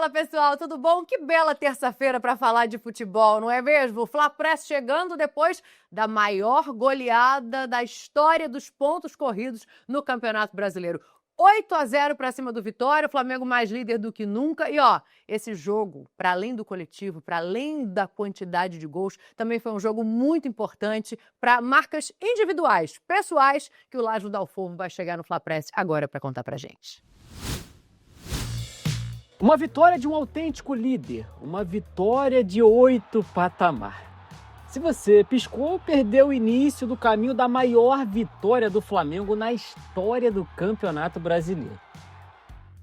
Fala, pessoal, tudo bom? Que bela terça-feira para falar de futebol, não é mesmo? O Fla-Press chegando depois da maior goleada da história dos pontos corridos no Campeonato Brasileiro. 8-0 para cima do Vitória, o Flamengo mais líder do que nunca. E ó, esse jogo, para além do coletivo, para além da quantidade de gols, também foi um jogo muito importante para marcas individuais, pessoais, que o Lázaro Dalfovo vai chegar no Fla-Press agora para contar pra gente. Uma vitória de um autêntico líder, uma vitória de 8 patamar. Se você piscou, perdeu o início do caminho da maior vitória do Flamengo na história do Campeonato Brasileiro.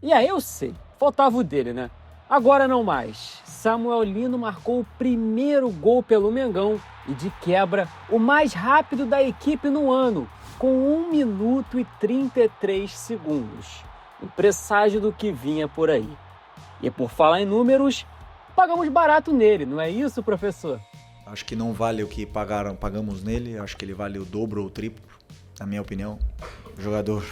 E aí eu sei, faltava o dele, né? Agora não mais. Samuel Lino marcou o primeiro gol pelo Mengão e, de quebra, o mais rápido da equipe no ano, com 1 minuto e 33 segundos. Um presságio do que vinha por aí. E por falar em números, pagamos barato nele, não é isso, professor? Acho que não vale o que pagamos nele, acho que ele vale o dobro ou o triplo, na minha opinião. Jogador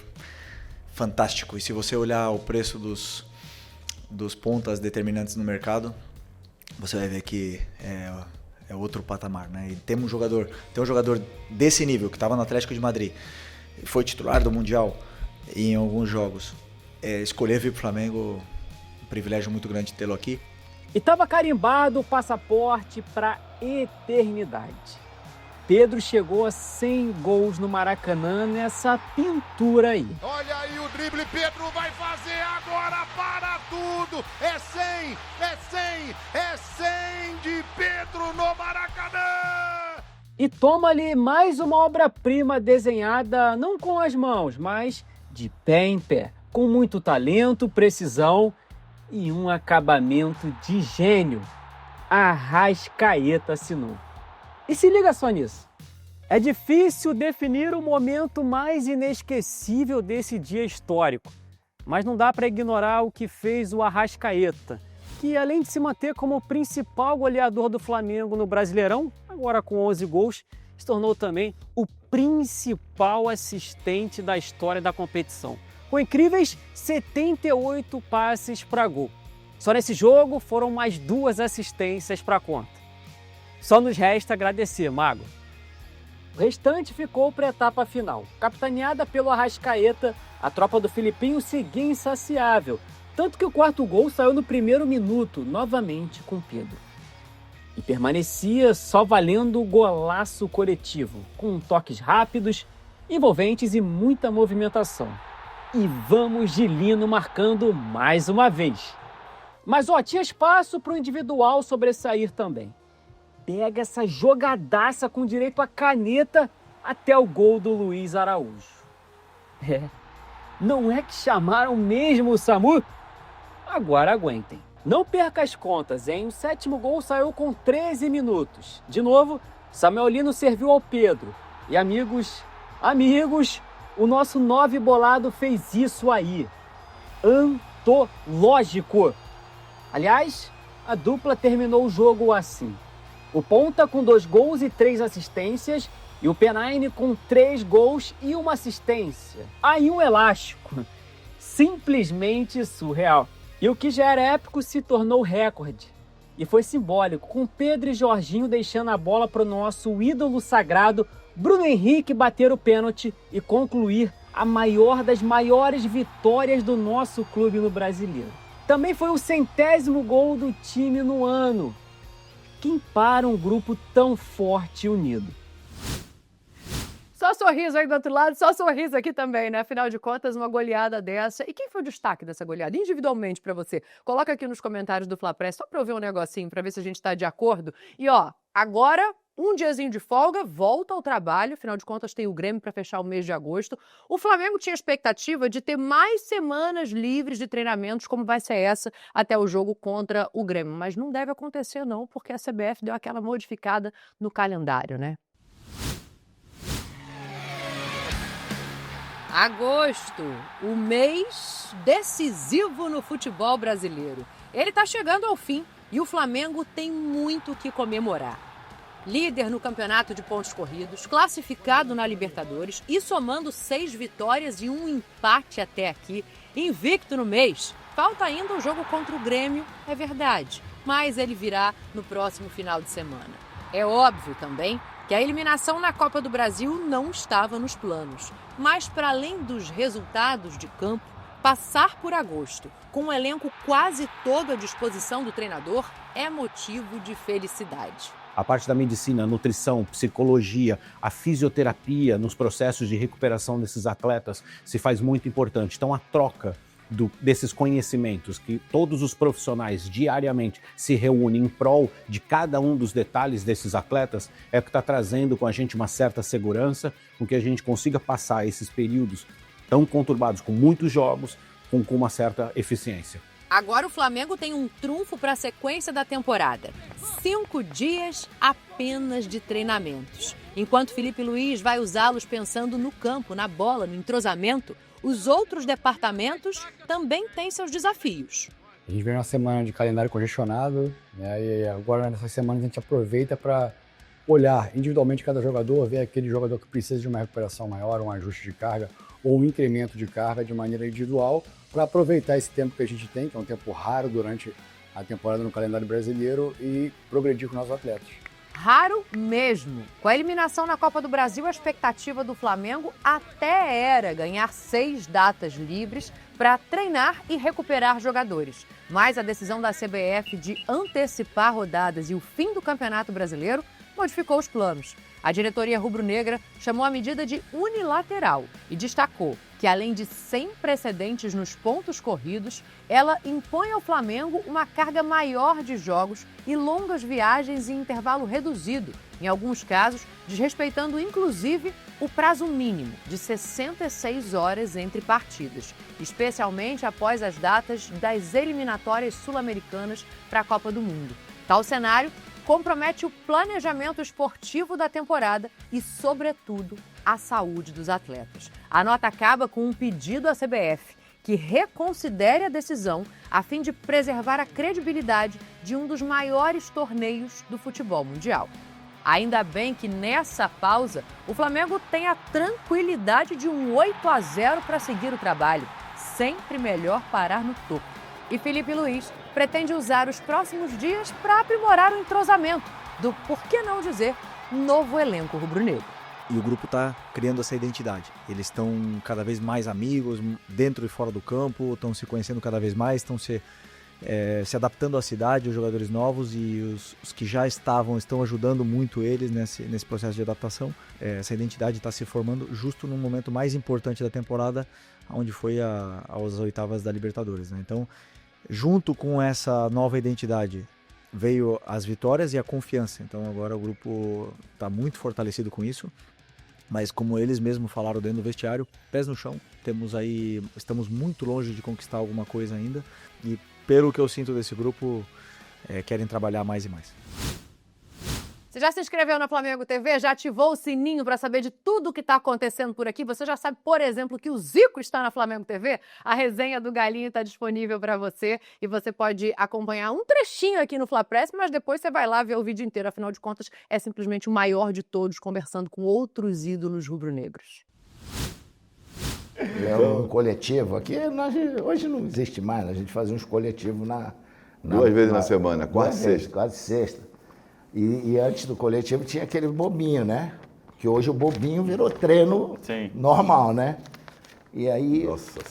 fantástico. E se você olhar o preço dos pontas determinantes no mercado, você vai ver que é outro patamar, né? E tem um jogador desse nível, que estava no Atlético de Madrid, foi titular do Mundial em alguns jogos. Escolher vir para o Flamengo, um privilégio muito grande tê-lo aqui. E estava carimbado o passaporte para a eternidade. Pedro chegou a 100 gols no Maracanã nessa pintura aí. Olha aí o drible, Pedro vai fazer agora para tudo. É 100, é 100, é 100 de Pedro no Maracanã. E toma-lhe mais uma obra-prima desenhada não com as mãos, mas de pé em pé, com muito talento, precisão e um acabamento de gênio. Arrascaeta assinou. E se liga só nisso. É difícil definir o momento mais inesquecível desse dia histórico, mas não dá para ignorar o que fez o Arrascaeta, que além de se manter como o principal goleador do Flamengo no Brasileirão, agora com 11 gols, se tornou também o principal assistente da história da competição, com incríveis 78 passes para gol. Só nesse jogo foram mais 2 assistências para conta. Só nos resta agradecer, Mago. O restante ficou para a etapa final. Capitaneada pelo Arrascaeta, a tropa do Filipinho seguia insaciável, tanto que o 4º gol saiu no primeiro minuto, novamente com Pedro. E permanecia só valendo o golaço coletivo, com toques rápidos, envolventes e muita movimentação. E vamos de Lino marcando mais uma vez. Mas tinha espaço para o individual sobressair também. Pega essa jogadaça com direito à caneta até o gol do Luiz Araújo. Não é que chamaram mesmo o SAMU? Agora aguentem. Não perca as contas, hein? O 7º gol saiu com 13 minutos. De novo, Samuel Lino serviu ao Pedro. E amigos, o nosso 9 bolado fez isso aí. Antológico. Aliás, a dupla terminou o jogo assim. O Ponta com 2 gols e 3 assistências e o Penaine com 3 gols e 1 assistência. Aí um elástico. Simplesmente surreal. E o que já era épico se tornou recorde. E foi simbólico, com Pedro e Jorginho deixando a bola para o nosso ídolo sagrado, Bruno Henrique, bater o pênalti e concluir a maior das maiores vitórias do nosso clube no Brasileiro. Também foi o 100º gol do time no ano. Quem para um grupo tão forte e unido? Só sorriso aí do outro lado, só sorriso aqui também, né? Afinal de contas, uma goleada dessa. E quem foi o destaque dessa goleada, individualmente, para você? Coloca aqui nos comentários do Fla-Press, só para eu ver um negocinho, para ver se a gente está de acordo. E agora, um diazinho de folga, volta ao trabalho. Afinal de contas, tem o Grêmio para fechar o mês de agosto. O Flamengo tinha expectativa de ter mais semanas livres de treinamentos, como vai ser essa, até o jogo contra o Grêmio. Mas não deve acontecer, não, porque a CBF deu aquela modificada no calendário, né? Agosto, o mês decisivo no futebol brasileiro. Ele está chegando ao fim e o Flamengo tem muito o que comemorar. Líder no campeonato de pontos corridos, classificado na Libertadores e somando 6 vitórias e 1 empate até aqui, invicto no mês. Falta ainda o jogo contra o Grêmio, é verdade, mas ele virá no próximo final de semana. É óbvio também que a eliminação na Copa do Brasil não estava nos planos, mas para além dos resultados de campo, passar por agosto com um elenco quase todo à disposição do treinador é motivo de felicidade. A parte da medicina, nutrição, psicologia, a fisioterapia nos processos de recuperação desses atletas se faz muito importante. Então a troca desses conhecimentos que todos os profissionais diariamente se reúnem em prol de cada um dos detalhes desses atletas é o que está trazendo com a gente uma certa segurança, com que a gente consiga passar esses períodos tão conturbados, com muitos jogos, com uma certa eficiência. Agora o Flamengo tem um trunfo para a sequência da temporada. 5 dias apenas de treinamentos. Enquanto Felipe Luiz vai usá-los pensando no campo, na bola, no entrosamento, os outros departamentos também têm seus desafios. A gente vem uma semana de calendário congestionado, né? E agora nessas semanas a gente aproveita para olhar individualmente cada jogador, ver aquele jogador que precisa de uma recuperação maior, um ajuste de carga ou um incremento de carga de maneira individual, para aproveitar esse tempo que a gente tem, que é um tempo raro durante a temporada no calendário brasileiro, e progredir com nossos atletas. Raro mesmo. Com a eliminação na Copa do Brasil, a expectativa do Flamengo até era ganhar 6 datas livres para treinar e recuperar jogadores. Mas a decisão da CBF de antecipar rodadas e o fim do Campeonato Brasileiro modificou os planos. A diretoria rubro-negra chamou a medida de unilateral e destacou que, além de sem precedentes nos pontos corridos, ela impõe ao Flamengo uma carga maior de jogos e longas viagens em intervalo reduzido, em alguns casos desrespeitando inclusive o prazo mínimo de 66 horas entre partidas, especialmente após as datas das eliminatórias sul-americanas para a Copa do Mundo. Tal cenário compromete o planejamento esportivo da temporada e, sobretudo, a saúde dos atletas. A nota acaba com um pedido à CBF que reconsidere a decisão a fim de preservar a credibilidade de um dos maiores torneios do futebol mundial. Ainda bem que nessa pausa o Flamengo tem a tranquilidade de um 8-0 para seguir o trabalho. Sempre melhor parar no topo. E Felipe Luiz pretende usar os próximos dias para aprimorar o entrosamento do, por que não dizer, novo elenco rubro-negro. E o grupo está criando essa identidade. Eles estão cada vez mais amigos, dentro e fora do campo, estão se conhecendo cada vez mais, estão se adaptando à cidade, os jogadores novos, e os que já estão ajudando muito eles nesse processo de adaptação. Essa identidade está se formando justo no momento mais importante da temporada, onde foi às oitavas da Libertadores, né? Então, junto com essa nova identidade, veio as vitórias e a confiança. Então agora o grupo está muito fortalecido com isso. Mas como eles mesmos falaram dentro do vestiário, pés no chão. Estamos muito longe de conquistar alguma coisa ainda. E pelo que eu sinto desse grupo, querem trabalhar mais e mais. Você já se inscreveu na Flamengo TV? Já ativou o sininho para saber de tudo o que está acontecendo por aqui? Você já sabe, por exemplo, que o Zico está na Flamengo TV? A resenha do Galinho está disponível para você e você pode acompanhar um trechinho aqui no Fla Press, mas depois você vai lá ver o vídeo inteiro. Afinal de contas, é simplesmente o maior de todos, conversando com outros ídolos rubro-negros. É um coletivo. Aqui hoje não existe mais, a gente fazia uns coletivos duas vezes na semana, quase sexta. E antes do coletivo tinha aquele bobinho, né? Que hoje o bobinho virou treino normal, né? E aí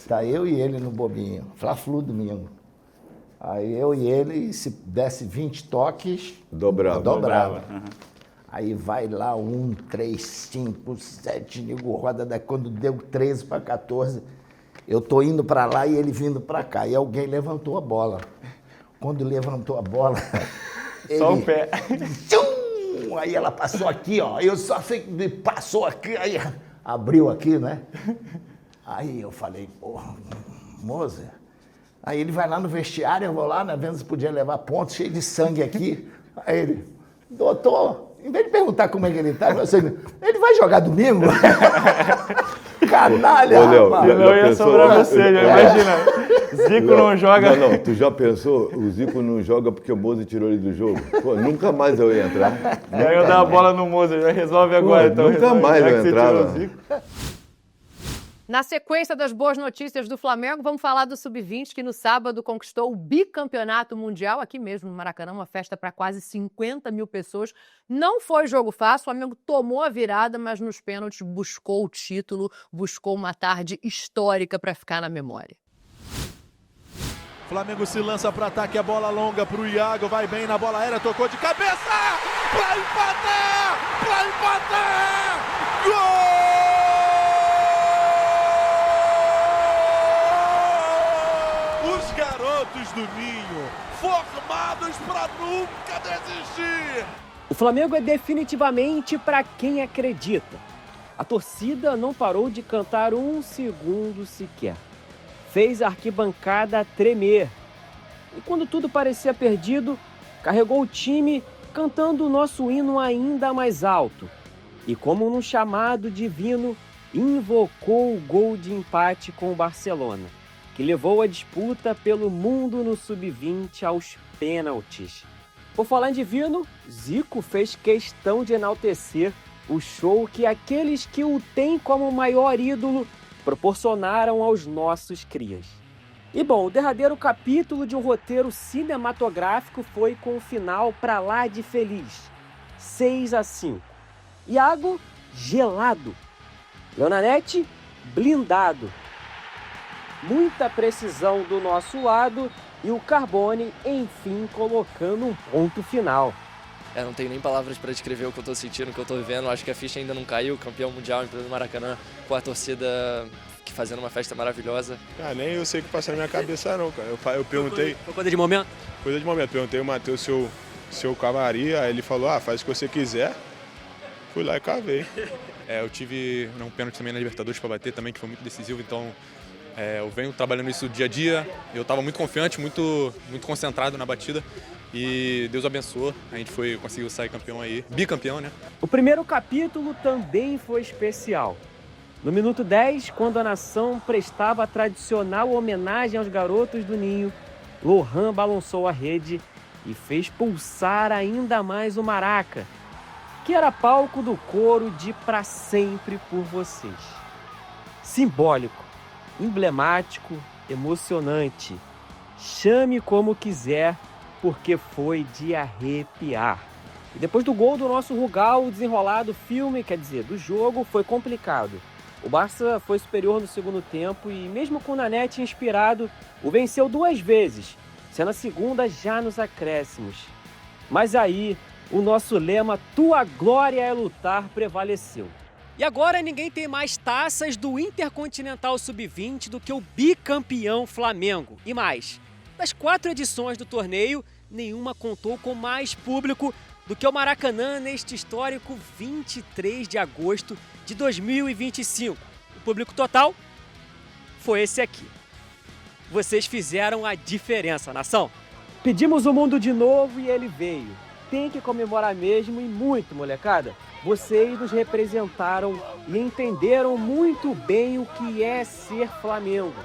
tá eu e ele no bobinho, Fla-Flu domingo. Aí eu e ele, se desse 20 toques, dobrava. Uhum. Aí vai lá 1, 3, 5, 7, nego roda, daí quando deu 13 para 14, eu tô indo para lá e ele vindo para cá. E alguém levantou a bola. Quando levantou a bola... Só o pé. Tchum! Aí ela passou aqui, ó. Eu só sei que passou aqui, aí abriu aqui, né? Aí eu falei, porra, Mozer. Aí ele vai lá no vestiário, eu vou lá, né, vendo se podia levar pontos, cheio de sangue aqui. Aí ele, doutor, em vez de perguntar como é que ele tá, ele vai jogar domingo? Canalha, rapaz. Não ia sobrar você, já imagina. Zico não joga. Não, tu já pensou? O Zico não joga porque o Mozer tirou ele do jogo? Pô, nunca mais eu ia entrar. Eu dar a bola no Mozer, já resolve agora. Pô, então nunca mais eu entrava. Na sequência das boas notícias do Flamengo, vamos falar do Sub-20, que no sábado conquistou o bicampeonato mundial, aqui mesmo no Maracanã, uma festa para quase 50 mil pessoas. Não foi jogo fácil, o Flamengo tomou a virada, mas nos pênaltis buscou o título, buscou uma tarde histórica para ficar na memória. Flamengo se lança para ataque, a bola longa para o Iago, vai bem na bola aérea, tocou de cabeça, para empatar, gol! Os garotos do Ninho, formados para nunca desistir. O Flamengo é definitivamente para quem acredita. A torcida não parou de cantar um segundo sequer. Fez a arquibancada tremer. E quando tudo parecia perdido, carregou o time cantando o nosso hino ainda mais alto. E como num chamado divino, invocou o gol de empate com o Barcelona, que levou a disputa pelo mundo no Sub-20 aos pênaltis. Por falar em divino, Zico fez questão de enaltecer o show que aqueles que o têm como maior ídolo proporcionaram aos nossos crias. E bom, o derradeiro capítulo de um roteiro cinematográfico foi com o final pra lá de feliz. 6-5. Iago, gelado. Leonanete, blindado. Muita precisão do nosso lado e o Carbone, enfim, colocando um ponto final. Eu não tenho nem palavras para descrever o que eu estou sentindo, o que eu estou vivendo. Acho que a ficha ainda não caiu. Campeão mundial em pleno Maracanã, com a torcida fazendo uma festa maravilhosa. Ah, nem eu sei o que passa na minha cabeça não, cara. Eu perguntei... Foi coisa de momento? Coisa de momento. Perguntei ao Matheus se eu cavaria, aí ele falou, faz o que você quiser. Fui lá e cavei. Eu tive um pênalti também na Libertadores para bater também, que foi muito decisivo, então... eu venho trabalhando isso dia a dia, eu estava muito confiante, muito concentrado na batida e Deus abençoou, a gente conseguiu sair campeão aí, bicampeão, né? O primeiro capítulo também foi especial. No minuto 10, quando a nação prestava a tradicional homenagem aos garotos do Ninho, Lohan balançou a rede e fez pulsar ainda mais o Maraca, que era palco do coro de Pra Sempre por Vocês. Simbólico, emblemático, emocionante. Chame como quiser, porque foi de arrepiar. E depois do gol do nosso Rugal, o desenrolar do filme, quer dizer, do jogo, foi complicado. O Barça foi superior no segundo tempo e, mesmo com o Nanete inspirado, o venceu 2 vezes, sendo a segunda já nos acréscimos. Mas aí, o nosso lema "Tua glória é lutar" prevaleceu. E agora ninguém tem mais taças do Intercontinental Sub-20 do que o bicampeão Flamengo. E mais, das 4 edições do torneio, nenhuma contou com mais público do que o Maracanã neste histórico 23 de agosto de 2025. O público total foi esse aqui. Vocês fizeram a diferença, nação. Pedimos o mundo de novo e ele veio. Tem que comemorar mesmo e muito, molecada. Vocês nos representaram e entenderam muito bem o que é ser Flamengo.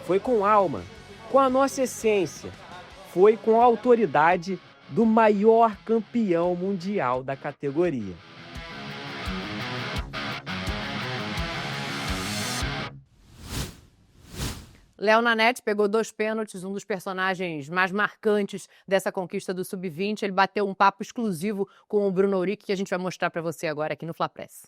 Foi com alma, com a nossa essência, foi com a autoridade do maior campeão mundial da categoria. Léo Nanete pegou 2 pênaltis, um dos personagens mais marcantes dessa conquista do Sub-20. Ele bateu um papo exclusivo com o Bruno Auric, que a gente vai mostrar para você agora aqui no Fla Press.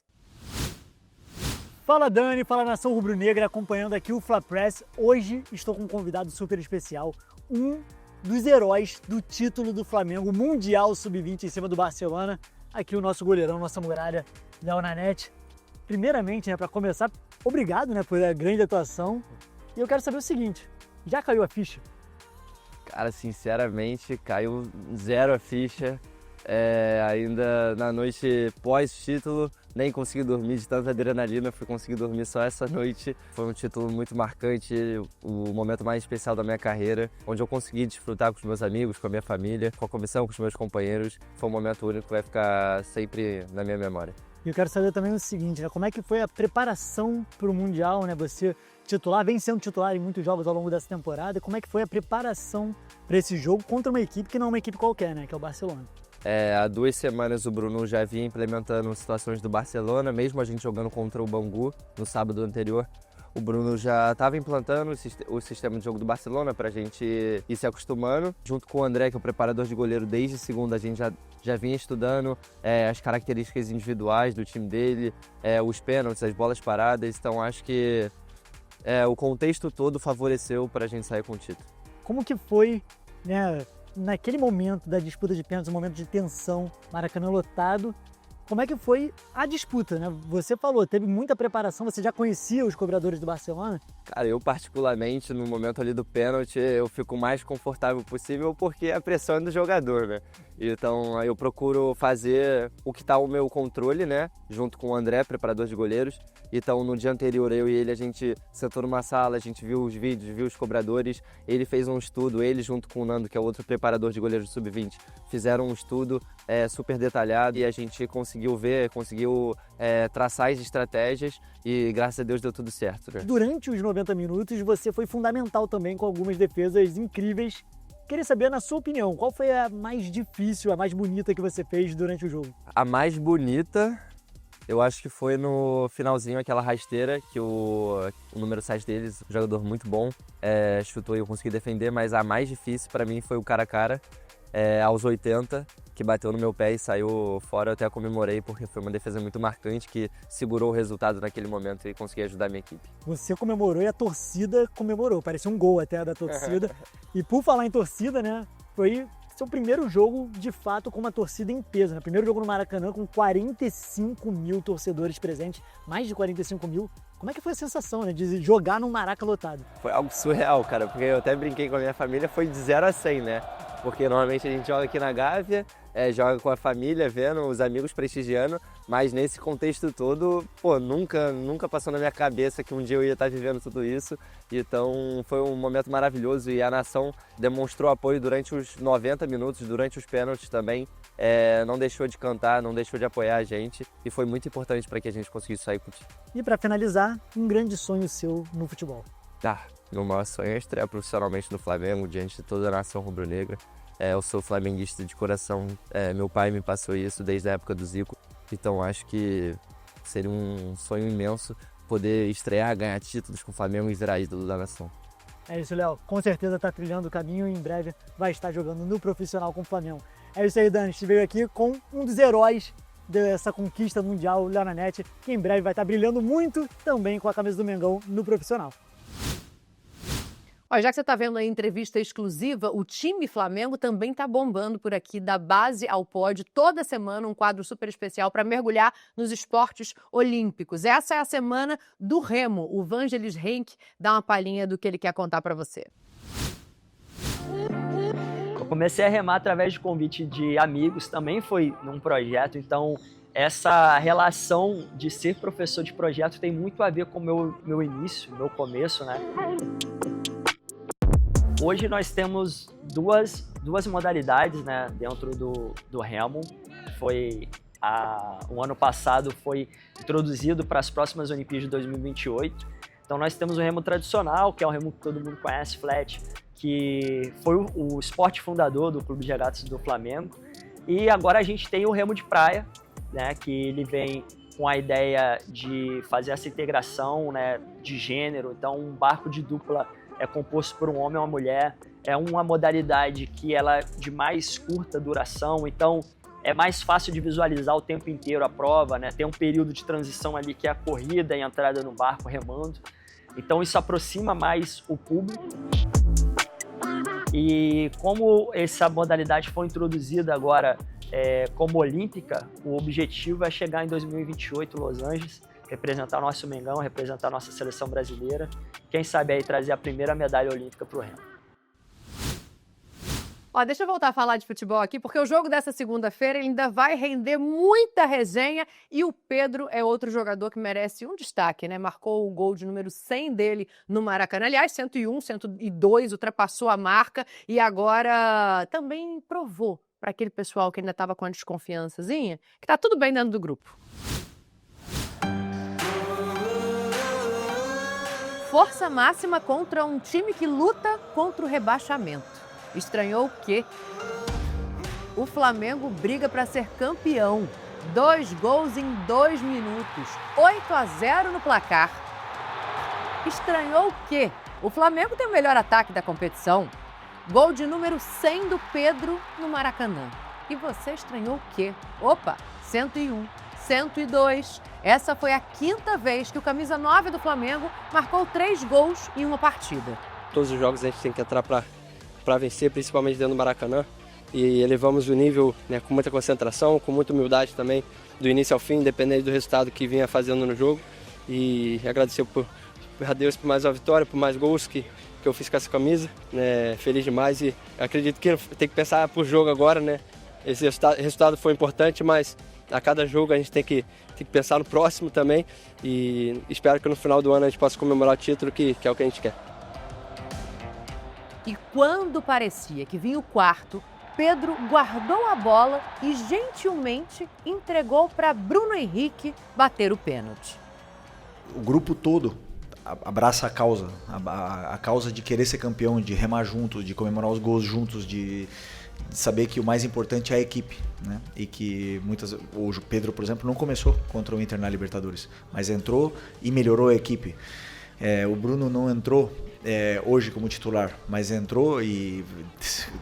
Fala Dani, fala nação rubro-negra, acompanhando aqui o Fla Press. Hoje estou com um convidado super especial, um dos heróis do título do Flamengo Mundial Sub-20 em cima do Barcelona. Aqui o nosso goleirão, nossa muralha, Léo Nanete. Primeiramente, para começar, obrigado pela grande atuação. E eu quero saber o seguinte, já caiu a ficha? Cara, sinceramente, caiu 0 a ficha. Ainda na noite pós-título, nem consegui dormir de tanta adrenalina, fui conseguir dormir só essa noite. Foi um título muito marcante, o momento mais especial da minha carreira, onde eu consegui desfrutar com os meus amigos, com a minha família, com a comissão, com os meus companheiros. Foi um momento único que vai ficar sempre na minha memória. E eu quero saber também o seguinte, como é que foi a preparação para o Mundial, Você titular, vem sendo titular em muitos jogos ao longo dessa temporada. Como é que foi a preparação para esse jogo contra uma equipe que não é uma equipe qualquer, que é o Barcelona? Há 2 semanas o Bruno já vinha implementando situações do Barcelona, mesmo a gente jogando contra o Bangu no sábado anterior. O Bruno já estava implantando o sistema de jogo do Barcelona para a gente ir se acostumando. Junto com o André, que é o preparador de goleiro, desde segunda a gente já vinha estudando as características individuais do time dele, os pênaltis, as bolas paradas. Então acho que o contexto todo favoreceu para a gente sair com o título. Como que foi, né, naquele momento da disputa de pênaltis, um momento de tensão, Maracanã lotado? Como é que foi a disputa, né? Você falou, teve muita preparação, você já conhecia os cobradores do Barcelona? Cara, eu particularmente, no momento ali do pênalti, eu fico o mais confortável possível porque a pressão é do jogador, né? Então eu procuro fazer o que está ao meu controle, né? Junto com o André, preparador de goleiros. Então no dia anterior eu e ele, a gente sentou numa sala, a gente viu os vídeos, viu os cobradores. Ele fez um estudo, ele junto com o Nando, que é outro preparador de goleiros do Sub-20, fizeram um estudo super detalhado e a gente conseguiu traçar as estratégias e graças a Deus deu tudo certo, né? Durante os 90 minutos você foi fundamental também com algumas defesas incríveis. Queria saber, na sua opinião, qual foi a mais difícil, a mais bonita que você fez durante o jogo? A mais bonita, eu acho que foi no finalzinho, aquela rasteira que o número 7 deles, um jogador muito bom, chutou e eu consegui defender, mas a mais difícil para mim foi o cara a cara, aos 80, que bateu no meu pé e saiu fora. Eu até comemorei porque foi uma defesa muito marcante que segurou o resultado naquele momento e consegui ajudar a minha equipe. Você comemorou e a torcida comemorou, parecia um gol até da torcida. E por falar em torcida, né, foi seu primeiro jogo de fato com uma torcida em peso, né? Primeiro jogo no Maracanã com 45 mil torcedores presentes, mais de 45 mil. Como é que foi a sensação, né, de jogar num Maraca lotado? Foi algo surreal, cara, porque eu até brinquei com a minha família, foi de 0 a 100, né? Porque normalmente a gente joga aqui na Gávea, joga com a família, vendo os amigos prestigiando, mas nesse contexto todo, pô, nunca passou na minha cabeça que um dia eu ia estar vivendo tudo isso. Então foi um momento maravilhoso e a nação demonstrou apoio durante os 90 minutos, durante os pênaltis também. Não deixou de cantar, não deixou de apoiar a gente e foi muito importante para que a gente conseguisse sair com o time. E para finalizar, um grande sonho seu no futebol? Meu maior sonho é estrear profissionalmente no Flamengo, diante de toda a nação rubro-negra. Eu sou flamenguista de coração, meu pai me passou isso desde a época do Zico, então acho que seria um sonho imenso poder estrear, ganhar títulos com o Flamengo e virar ídolo da nação. É isso, Léo. Com certeza está trilhando o caminho e em breve vai estar jogando no profissional com o Flamengo. É isso aí, Dani. A gente veio aqui com um dos heróis dessa conquista mundial, o Léo Nanete, que em breve vai estar brilhando muito também com a camisa do Mengão no profissional. Olha, já que você está vendo a entrevista exclusiva, o time Flamengo também está bombando por aqui, da base ao pódio, toda semana um quadro super especial para mergulhar nos esportes olímpicos. Essa é a semana do remo. O Vangelis Henk dá uma palhinha do que ele quer contar para você. Eu comecei a remar através de convite de amigos, também foi num projeto, então essa relação de ser professor de projeto tem muito a ver com o meu início, meu começo, né? Hoje nós temos duas modalidades, né, dentro do remo. O ano passado foi introduzido para as próximas Olimpíadas de 2028. Então nós temos o remo tradicional, que é o remo que todo mundo conhece, flat, que foi o esporte fundador do Clube de Regatas do Flamengo. E agora a gente tem o remo de praia, né, que ele vem com a ideia de fazer essa integração, né, de gênero. Então um barco de dupla é composto por um homem e uma mulher, é uma modalidade que ela é de mais curta duração, então é mais fácil de visualizar o tempo inteiro a prova, né? Tem um período de transição ali que é a corrida e a entrada no barco remando, então isso aproxima mais o público. E como essa modalidade foi introduzida agora como olímpica, o objetivo é chegar em 2028 em Los Angeles, representar o nosso Mengão, representar a nossa seleção brasileira. Quem sabe aí trazer a primeira medalha olímpica para o remo. Ó, deixa eu voltar a falar de futebol aqui, porque o jogo dessa segunda-feira ainda vai render muita resenha e o Pedro é outro jogador que merece um destaque, né? Marcou o gol de número 100 dele no Maracanã. Aliás, 101, 102, ultrapassou a marca e agora também provou para aquele pessoal que ainda estava com a desconfiançazinha que tá tudo bem dentro do grupo. Força máxima contra um time que luta contra o rebaixamento. Estranhou o quê? o Flamengo briga para ser campeão. 2 gols em 2 minutos, 8-0 no placar. Estranhou o quê? O Flamengo tem o melhor ataque da competição. Gol de número 100 do Pedro no Maracanã. E você estranhou o quê? Opa, 101, 102. Essa foi a 5ª vez que o camisa 9 do Flamengo marcou 3 gols em uma partida. Todos os jogos a gente tem que entrar para vencer, principalmente dentro do Maracanã. E elevamos o nível, né, com muita concentração, com muita humildade também, do início ao fim, independente do resultado que vinha fazendo no jogo. E agradecer a Deus por mais uma vitória, por mais gols que eu fiz com essa camisa. Né, feliz demais e acredito que tem que pensar por jogo agora, né? Esse resultado foi importante, mas a cada jogo a gente tem que pensar no próximo também. E espero que no final do ano a gente possa comemorar o título, que é o que a gente quer. E quando parecia que vinha o quarto, Pedro guardou a bola e gentilmente entregou para Bruno Henrique bater o pênalti. O grupo todo abraça a causa de querer ser campeão, de remar junto, de comemorar os gols juntos, de saber que o mais importante é a equipe, né? E que o Pedro, por exemplo, não começou contra o Inter na Libertadores, mas entrou e melhorou a equipe. O Bruno não entrou hoje como titular, mas entrou e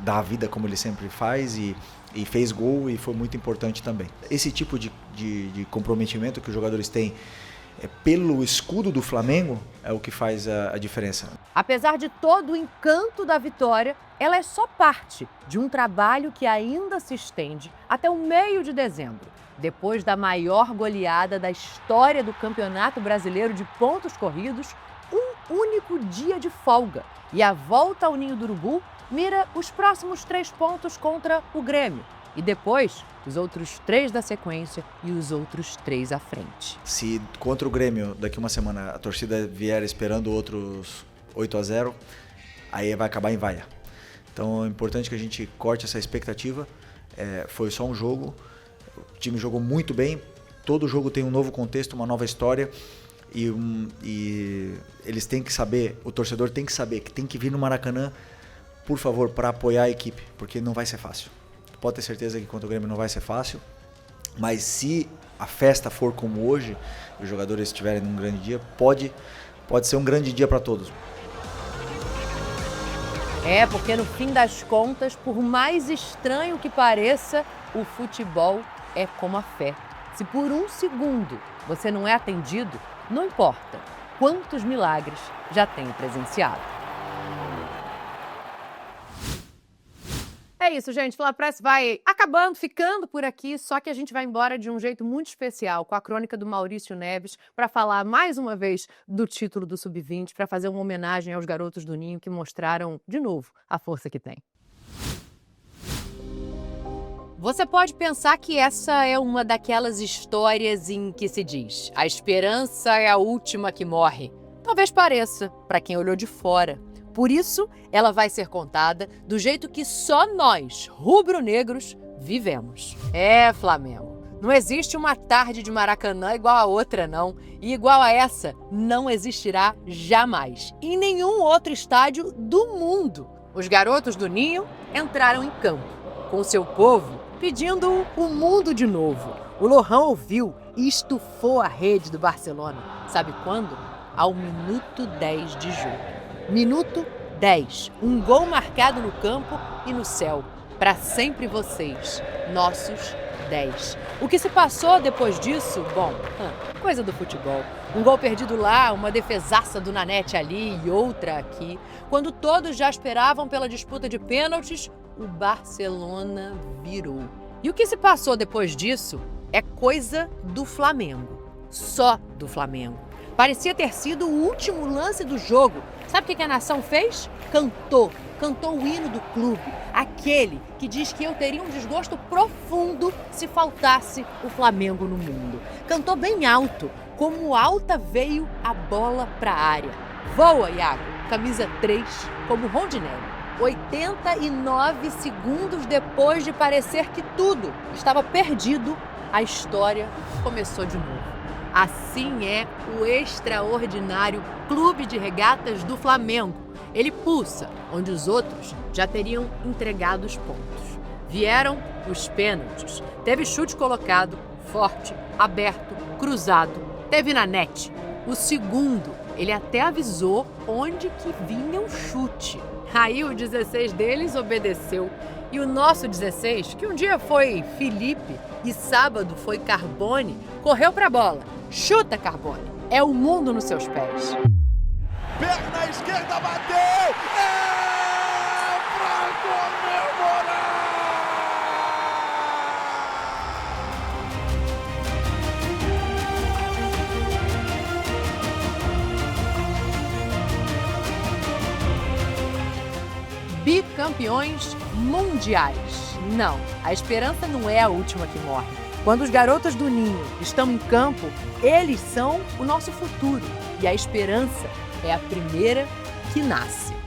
dá a vida como ele sempre faz e fez gol e foi muito importante também. Esse tipo de comprometimento que os jogadores têm pelo escudo do Flamengo é o que faz a diferença. Apesar de todo o encanto da vitória, ela é só parte de um trabalho que ainda se estende até o meio de dezembro, depois da maior goleada da história do Campeonato Brasileiro de pontos corridos. Um único dia de folga e a volta ao Ninho do Urubu mira os próximos 3 pontos contra o Grêmio e depois os outros 3 da sequência e os outros 3 à frente. Se contra o Grêmio daqui uma semana a torcida vier esperando outros 8-0, aí vai acabar em vaia. Então é importante que a gente corte essa expectativa. Foi só um jogo, o time jogou muito bem, todo jogo tem um novo contexto, uma nova história. E eles têm que saber, o torcedor tem que saber que tem que vir no Maracanã, por favor, para apoiar a equipe, porque não vai ser fácil. Pode ter certeza que contra o Grêmio não vai ser fácil, mas se a festa for como hoje, os jogadores estiverem num grande dia, pode ser um grande dia para todos. Porque no fim das contas, por mais estranho que pareça, o futebol é como a fé. Se por um segundo você não é atendido, não importa quantos milagres já tenha presenciado. É isso, gente. FlaPress vai acabando, ficando por aqui, só que a gente vai embora de um jeito muito especial, com a crônica do Maurício Neves, para falar mais uma vez do título do Sub-20, para fazer uma homenagem aos garotos do Ninho que mostraram, de novo, a força que tem. Você pode pensar que essa é uma daquelas histórias em que se diz: a esperança é a última que morre. Talvez pareça, para quem olhou de fora. Por isso, ela vai ser contada do jeito que só nós, rubro-negros, vivemos. Flamengo, não existe uma tarde de Maracanã igual a outra, não. E igual a essa, não existirá jamais. Em nenhum outro estádio do mundo. Os garotos do Ninho entraram em campo, com seu povo pedindo o mundo de novo. O Lohan ouviu e estufou a rede do Barcelona. Sabe quando? Ao minuto 10 de jogo. Minuto 10. Um gol marcado no campo e no céu. Para sempre vocês, nossos 10. O que se passou depois disso? Bom, coisa do futebol. Um gol perdido lá, uma defesaça do Nanete ali e outra aqui. Quando todos já esperavam pela disputa de pênaltis, o Barcelona virou. E o que se passou depois disso é coisa do Flamengo. Só do Flamengo. Parecia ter sido o último lance do jogo. Sabe o que a nação fez? Cantou o hino do clube. Aquele que diz que eu teria um desgosto profundo se faltasse o Flamengo no mundo. Cantou bem alto, como alta veio a bola para a área. Voa, Iago, camisa 3, como Rondinelli. 89 segundos depois de parecer que tudo estava perdido, a história começou de novo. Assim é o extraordinário Clube de Regatas do Flamengo. Ele pulsa onde os outros já teriam entregado os pontos. Vieram os pênaltis. Teve chute colocado, forte, aberto, cruzado. Teve na net. O segundo, ele até avisou onde que vinha o chute. Aí o 16 deles obedeceu. E o nosso 16, que um dia foi Felipe e sábado foi Carbone, correu pra bola. Chuta, Carbone. É o mundo nos seus pés. Perna esquerda bateu! É pra comemorar! Bicampeões mundiais. Não, a esperança não é a última que morre. Quando os garotos do Ninho estão em campo, eles são o nosso futuro. E a esperança é a primeira que nasce.